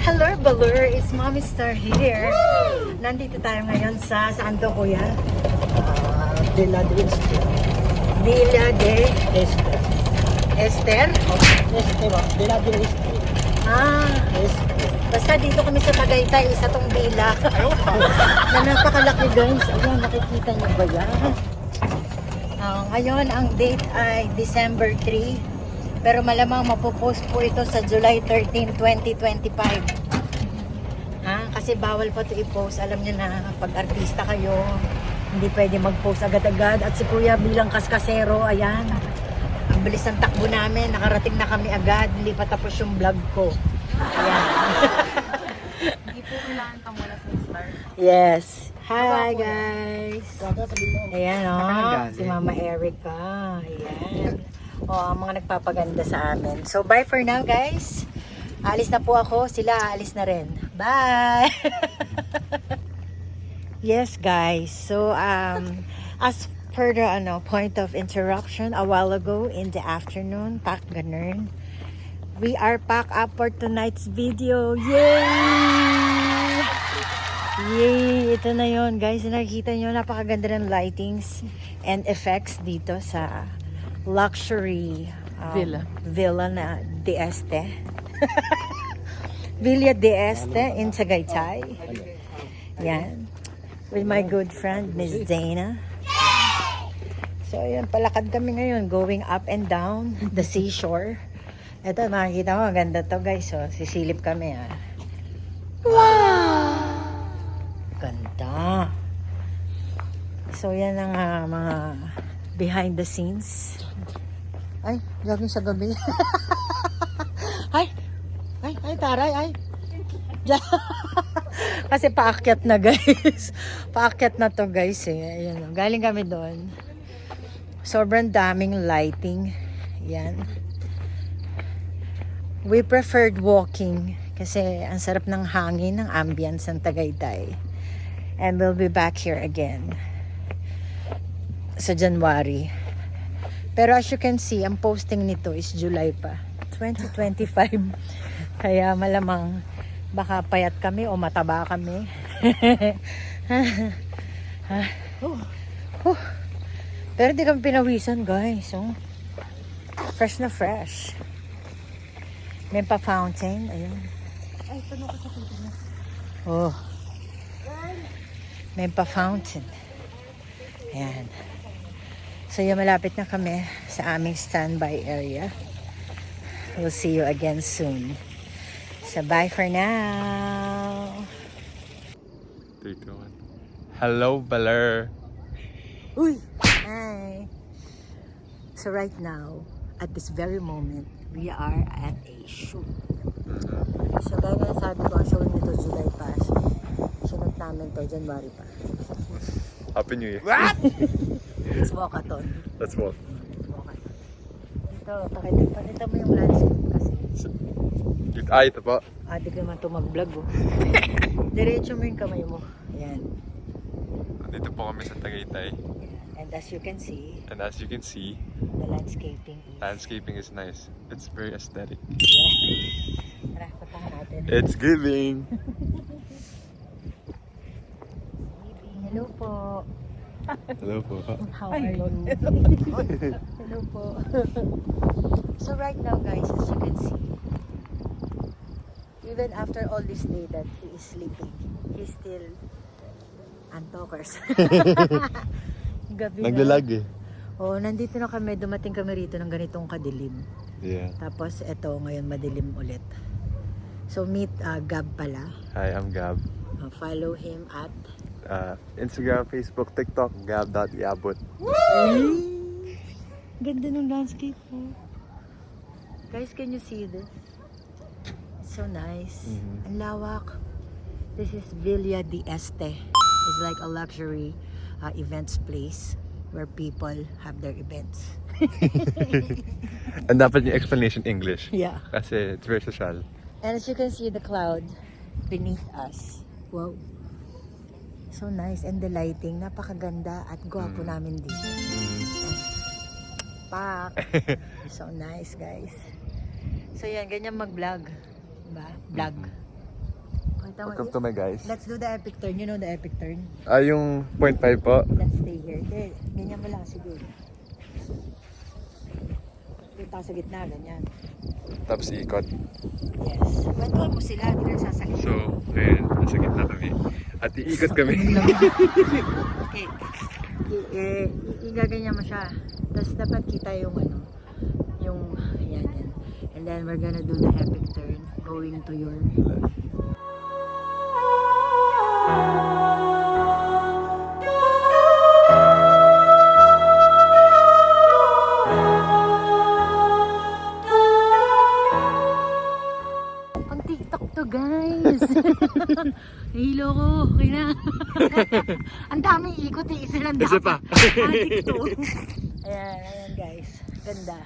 Hello, Balur! It's Mommy Star here. Nandito tayo ngayon sa saan to, kuya? Villa de Este. Villa de Este. Esther? Este ba? Villa de Este. Este. Basta dito kami sa Tagaytay, isa tong villa. Na napakalaki, guys. Ayan, nakikita niyo ba yan? Ngayon, ang date ay December 3. Pero malamang mapopost po ito sa July 13, 2025. Kasi bawal pa ito i-post. Alam niyo na, pag artista kayo, hindi pwede mag-post agad-agad. At si Kuya bilang kaskasero, ayan. Ang bilis ng takbo namin. Nakarating na kami agad. Hindi pa tapos yung vlog ko. Ayan. Hindi po kailangan ka muna sa start. Yes. Hi, guys. Sabihin mo. Ayan, Saan si Mama Erica. Ayan. Ang mga nagpapaganda sa amin. So, bye for now, guys. Alis na po ako. Sila aalis na rin. Bye! Yes, guys. So, as per the point of interruption a while ago in the afternoon, pack ganun, we are packed up for tonight's video. Yay! Yay! Ito na yon, guys. Nakikita nyo, napakaganda ng lightings and effects dito sa luxury villa na de Este. Villa de Este in Tagaytay. Yan. With my good friend, Miss Dana. So, yan. Palakad kami ngayon. Going up and down the seashore. Ito, makikita mo. Maganda to, guys. So, sisilip kami, Wow! Ganda. So, yan ang mga behind the scenes. Ay, jogging sa gabi. Ay, taray, ay. Kasi paakyat na, guys. Paakyat na to, guys, Ayan, galing kami doon. Sobrang daming lighting. Yan. We preferred walking kasi ang sarap ng hangin, ng ambience ng Tagaytay. And we'll be back here again sa January. Pero as you can see, ang posting nito is July pa. 2025. Kaya malamang baka payat kami o mataba kami. Pero di kami pinawisan, guys. Fresh na fresh. May pa fountain. Ayun. Ay, tanong ko sa pinto. May pa fountain. Ayan. So, malapit na kami sa aming standby area. We'll see you again soon. So, bye for now. 3, 2, 1. Hello, Baler. Uy! Hi! So, right now, at this very moment, we are at a shoot. So, gaya na sabi ko, ang show nito July pa. Shoot namin to January pa. Happy New Year. Let's walkathon. Let's walk. Ito, pakita mo yung landscape kasi. Ito po. Di ka naman ito mag-vlog, Diretso mo yung kamay mo. Ayan. Dito po kami sa Tagaytay. And as you can see, the landscaping is nice. It's very aesthetic. Tara, patahan natin. It's giving. Hello po. Hello po. How are you? Hello po. So right now, guys, as you can see, even after all this day that he is sleeping, he's still untalkers. Gabi na. Naglalag Nandito na kami, dumating kami rito ng ganitong kadilim. Yeah. Tapos eto, ngayon madilim ulit. So meet Gab pala. Hi, I'm Gab. Follow him at Instagram, Facebook, TikTok, gab.iabot. Ganda ng landscape po. Guys, can you see this? It's so nice. Ang lawak. This is Villa de Este. It's like a luxury events place where people have their events. And dapat yung explanation English. Yeah. Kasi it's very social. And as you can see the cloud beneath us. Wow. So nice. And the lighting, napakaganda at gwapo namin dito. Pak! So nice, guys. So yan, ganyan mag-vlog. Diba? Vlog. Tama. Welcome to my guys. Let's do the epic turn. You know the epic turn? Yung 0.5 po. Let's stay here. Hindi, ganyan mo lang siguro. Dito ako sa gitna, ganyan. Tapos ikot. Yes. Kwentuhan mo sila, hindi ka sasalita. So, ayun, nasa gitna kami. At iikot kami. Okay. Igaganyan mo siya. Tapos dapat kita yung ano, yung, yan. And then we're gonna do the epic turn going to your pang TikTok to, guys. Nahilo ko. Okay na. Ang daming ikot eh. Isa lang Isa dapat. pa. TikTok. Ayan, guys. Ganda.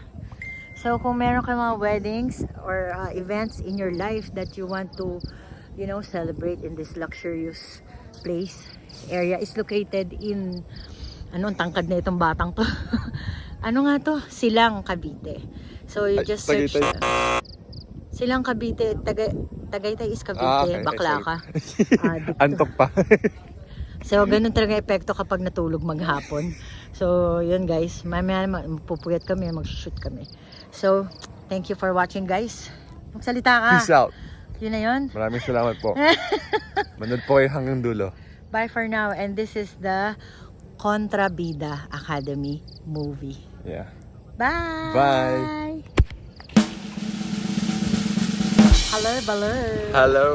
So, kung meron kang mga weddings or events in your life that you want to, you know, celebrate in this luxurious place, area is located in, ano, ang tangkad na itong batang to. Ano nga to? Silang, Cavite. So, you just search. Silang Cavite, Tagaytay is Cavite, okay. bakla ka. Antok pa. So, ganun talaga epekto kapag natulog maghapon. So, yun guys. Mamaya magpupuyat kami, mag-shoot kami. So, thank you for watching guys. Magsalita ka. Peace out. Yun na yun. Maraming salamat po. Manood po kayo hanggang dulo. Bye for now. And this is the Contrabida Academy movie. Yeah. Bye! Bye! Hello, Baler. Hello.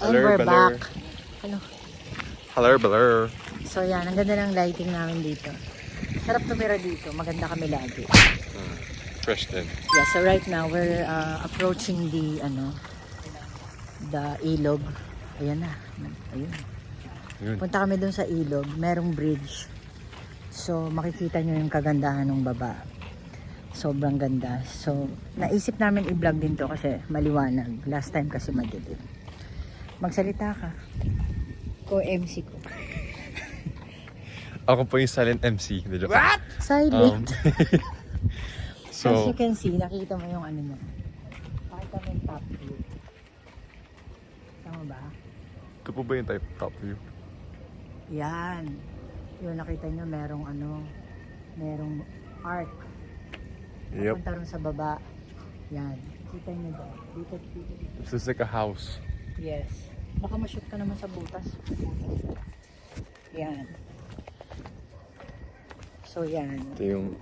And we're back. Ano? Hello, Baler. So yan, ang ganda ng lighting namin dito. Sarap tumira dito. Maganda kami lagi. Fresh din. Yeah, so right now we're approaching the the ilog. Ayan na. Ayun. Yun. Punta kami dun sa ilog. Merong bridge. So makikita nyo yung kagandahan ng baba. Sobrang ganda. So naisip namin i-vlog din to kasi maliwanag. Last time kasi madilim. Magsalita ka. Co-MC ko. Ako po yung silent MC. What? Silent. As So, you can see, nakita mo yung ano mo. Pakita mo yung top view. Tama ba? ito po ba yung top view? Yan. Yung nakita nyo, merong ano, merong arc. Yep. Punta rin sa baba. Yan. Kita nyo ba? Dito. This is like a house. Yes. Baka ma-shoot ka naman sa butas. Yan. So yan. Ito yung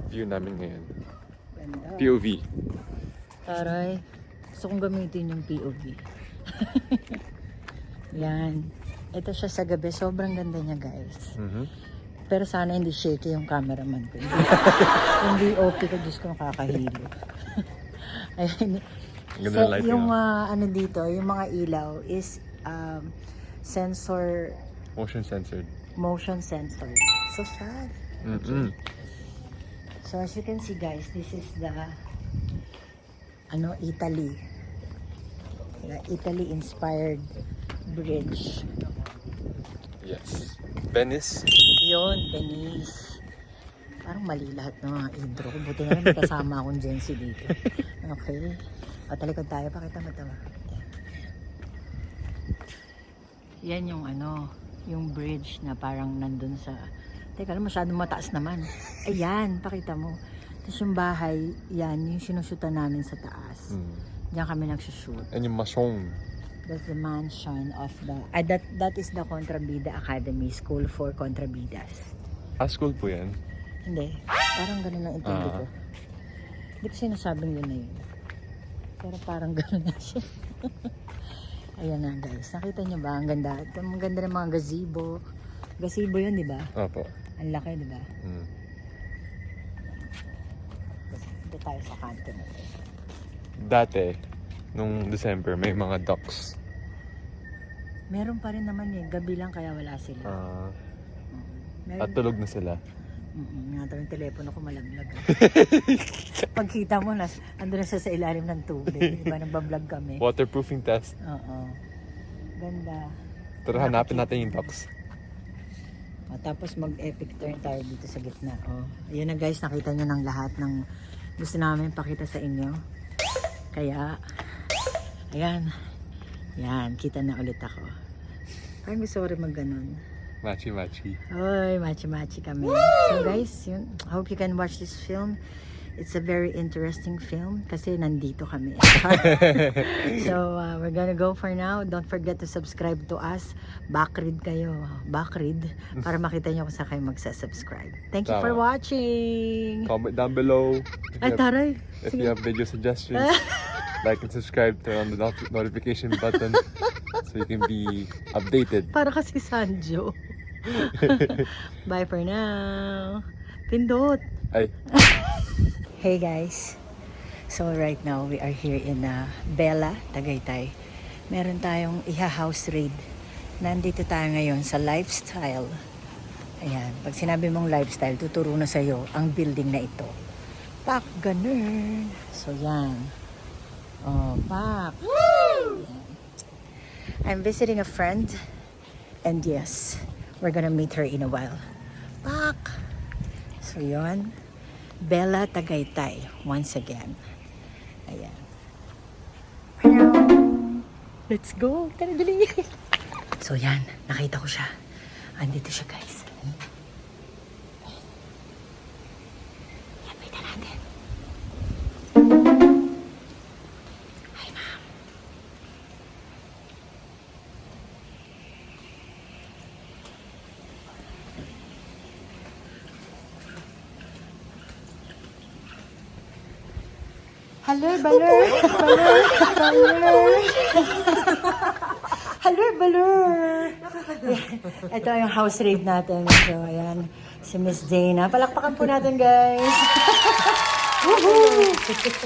view namin ngayon. Ganda. POV. Taray. Gusto kong gamitin yung POV. Yan. Ito siya sa gabi. Sobrang ganda niya guys. Pero sana hindi shaky yung cameraman ko. Yung DOP ko, Diyos ko, nakakahilo. Ayun. Ganda ng lighting, yung ano dito, yung mga ilaw is sensor, Motion censored. motion sensor. So sad. So as you can see guys, this is the Italy. The Italy inspired bridge. Yes. Venice. Yun, Venice. Parang mali lahat ng mga intro ko. Buti nga may kasama akong Jency dito. Okay. O, talikod tayo. Pakita mo ito. Yan yung yung bridge na parang nandun sa... Teka lang, masyadong mataas naman. Ayan, pakita mo. Tapos yung bahay, yan, yung sinusutan namin sa taas. Diyan kami nagsushoot. And yung Masong. That's the mansion of the... that is the Contrabida Academy, School for Contrabidas. School po yan. Hindi. Parang ganun ang intindi ko. Hindi ko sinasabing yun na yun. Pero parang ganun na siya. Ayan na guys. Nakita niyo ba? Ang ganda. Ang ganda ng mga gazebo. Gazebo yun, di ba? Opo. Ang laki, di ba? Dito tayo sa kanto na ito. Dati, nung December, may mga ducks. Meron pa rin naman eh. Gabi lang kaya wala sila. At tulog na sila. Nga yung telepono ko malaglag. Pagkita mo, ando na siya sa ilalim ng tubig. Diba, nagbablog kami. Waterproofing test. Oo. Ganda. Pero hanapin natin yung ducks. Tapos mag-epic turn tayo dito sa gitna. Ayun na guys, nakita nyo ng lahat ng gusto namin pakita sa inyo. Kaya, ayan. Yan, kita na ulit ako. Parang gusto ko rin mag-ganon. Machi-machi. Oy, machi-machi kami. So guys, yun, I hope you can watch this film. It's a very interesting film kasi nandito kami. So, we're gonna go for now. Don't forget to subscribe to us. Backread kayo. Backread para makita nyo kung saan kayo magsasubscribe. Thank you for Tama. watching. Comment down below Ay, taray. if you have video suggestions. Like and subscribe, turn on the notification button so you can be updated. Para kasi Sanjo. Bye for now. Pindot. Ay, Hey guys. So right now we are here in Bella, Tagaytay. Meron tayong iha-house raid. Nandito tayo ngayon sa Lifestyle. Ayan, pag sinabi mong Lifestyle, tuturo na sa'yo ang building na ito. Pak, ganun. So yan. Oh, pak. Yan. I'm visiting a friend. And yes, we're gonna meet her in a while. Pak. So yon. Bella Tagaytay once again. Ayan. Let's go. Tara, dali. So yan, nakita ko siya. Andito siya guys. Lapitan natin. Hi ma'am. Hello, Balor. Hello, Balor. Ito yung house raid natin. So, ayan. Si Miss Dana. Palakpakan po natin, guys. Woohoo!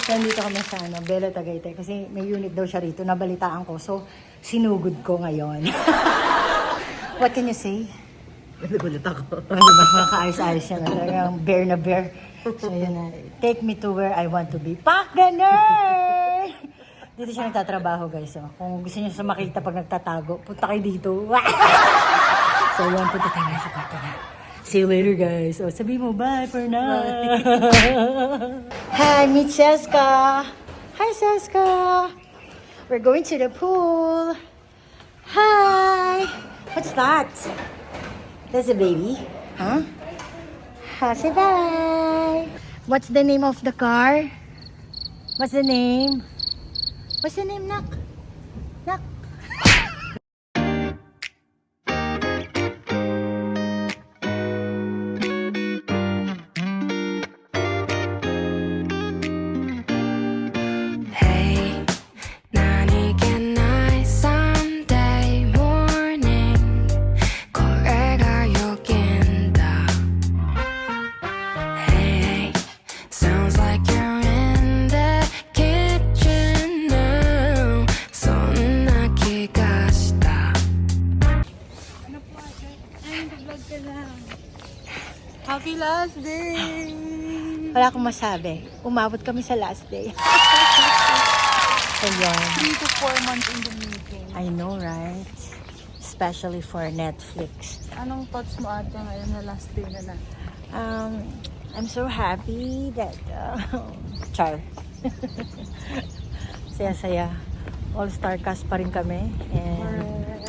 Nandito kami sa Bella Tagaytay. Kasi may unit daw siya rito. Nabalitaan ko. So, sinugod ko ngayon. What can you say? Nagulat ako. Diba? Makaayos-ayos siya. Talagang bear na bear. So, yun na. Take me to where I want to be. Pak, ganun! Dito siya nagtatrabaho, guys. So, kung gusto niyo siya makita pag nagtatago, punta kayo dito. So, yan. Punta tayo sa kwarto na. See you later, guys. So, sabi mo, bye for now. Hi, meet Seska. Hi, Seska. We're going to the pool. Hi. What's that? That's a baby. Huh? Say bye. What's the name of the car? What's the name? What's the name, Nak? Nak? Hey, 나니겐나의 Sunday morning 거래가 여긴다. Hey, sounds like you're in the kitchen now. 손나기가 싫다. Happy last day! Wala akong masabi. Umabot kami sa last day. So, yun. 3 to 4 months in the making. I know, right? Especially for Netflix. Anong thoughts mo ate ngayon na last day na na? I'm so happy that Char. Saya-saya. All-star cast pa rin kami. And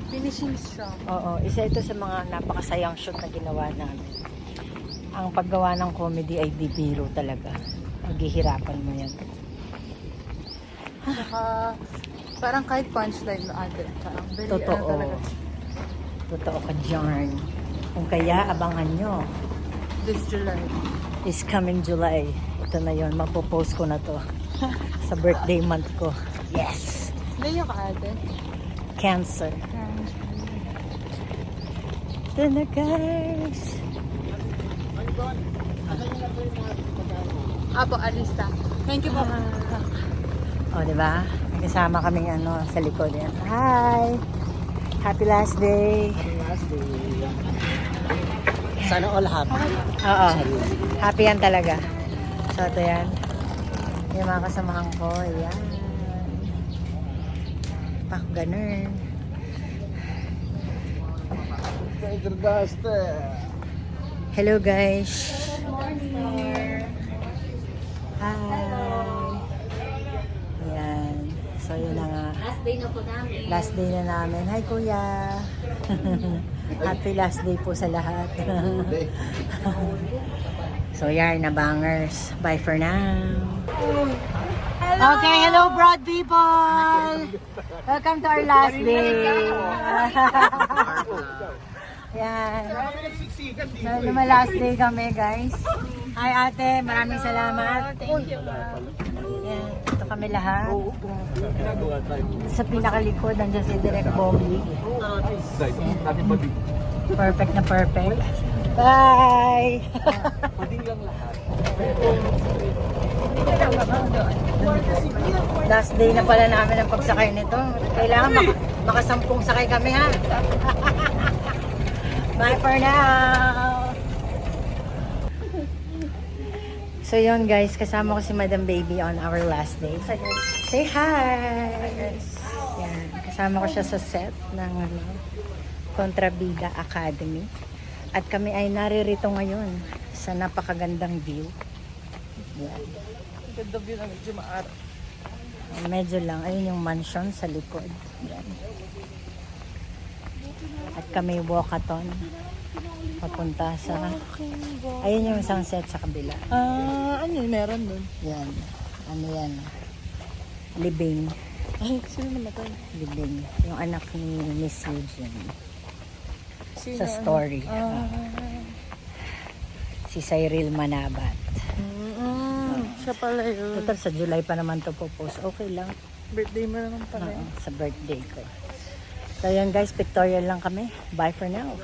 Finishing strong. oo, isa ito sa mga napakasayang shoot na ginawa namin. Ang paggawa ng comedy ay di biro talaga. Maghihirapan mo yan. Saka, parang kahit punchline na ate. Parang very Totoo. talaga. Totoo ka dyan. Kung kaya, abangan nyo. This July. This coming July. Ito na yon, magpo-post ko na to. Sa birthday month ko. Yes! Leo ka ate. Cancer. Ito na guys. Apo, alista. Thank you po. O, diba? May kasama kaming sa likod yan. Hi! Happy last day! Last day. Sana all happy. Oo. Happy yan talaga. So, ito yan. Yung mga kasamahan ko. Ayan. Pak, ganun. Hello, guys. Hi. Ayan. So yun na nga. Last day na po namin. Last day na namin. Hi Kuya! Happy last day po sa lahat. So yan, na bangers. Bye for now. Okay, hello broad people! Welcome to our last day. Yan. So, last day kami guys. Hi ate, maraming salamat. Thank you. Yan, ito kami lahat. Sa pinakalikod, nandiyan si Direk Bobby. Perfect na perfect. Bye! Last day na pala namin ang pagsakay nito. Kailangan makasampung sakay kami ha. Bye for now! So yun guys, kasama ko si Madam Baby on our last day. Say hi! Yan, kasama ko siya sa set ng Kontrabida Academy. At kami ay naririto ngayon sa napakagandang view. Yan. Ganda view na medyo maaraw. Medyo lang. Ayun yung mansion sa likod. Yan. At kami walkathon. Papunta sa... Ayun yung isang set sa kabila. Ano yun? Meron dun. Yan. Ano yan? Libing. Ay, sino naman ito? Libing. Yung anak ni Miss Eugene. Sino, Sa story. Si Cyril Manabat. Siya pala yun. Total sa July pa naman to po-post. Okay lang. Birthday mo naman pala. Oo, sa birthday ko. So yun guys, pictorial lang kami. Bye for now.